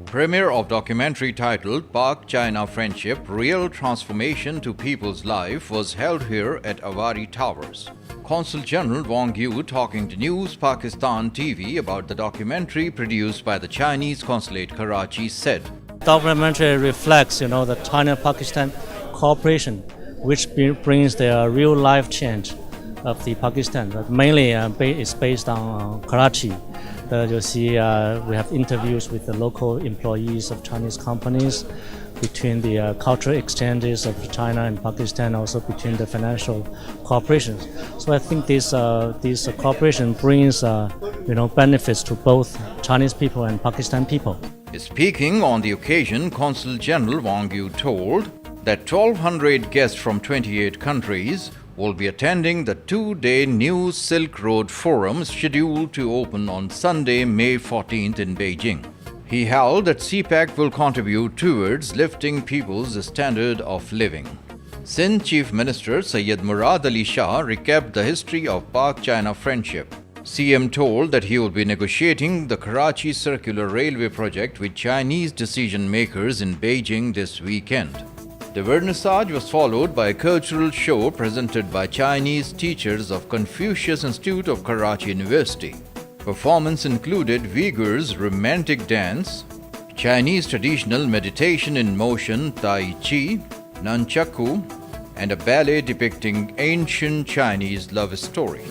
Premiere of documentary titled Pak-China Friendship, Real Transformation to People's Life was held here at Awari Towers. Consul General Wang Yu talking to NewsPaksitanTV about the documentary produced by the Chinese Consulate Karachi said, Documentary reflects, the China-Pakistan cooperation, which brings the real life change of the Pakistan. But mainly, it's based on Karachi. You see, we have interviews with the local employees of Chinese companies, between the cultural exchanges of China and Pakistan, also between the financial cooperations. So I think this cooperation brings benefits to both Chinese people and Pakistan people. Speaking on the occasion, Consul General Wang Yu told that 1,200 guests from 28 countries will be attending the two-day New Silk Road Forum scheduled to open on Sunday, May 14th in Beijing. He held that CPAC will contribute towards lifting people's standard of living. Sindh Chief Minister Syed Murad Ali Shah recapped the history of Pak-China friendship. CM told that he will be negotiating the Karachi Circular Railway project with Chinese decision makers in Beijing this weekend. The vernissage was followed by a cultural show presented by Chinese teachers of Confucius Institute of Karachi University. Performance included Uyghurs' romantic dance, Chinese traditional meditation in motion Tai Chi, Nunchaku, and a ballet depicting ancient Chinese love story.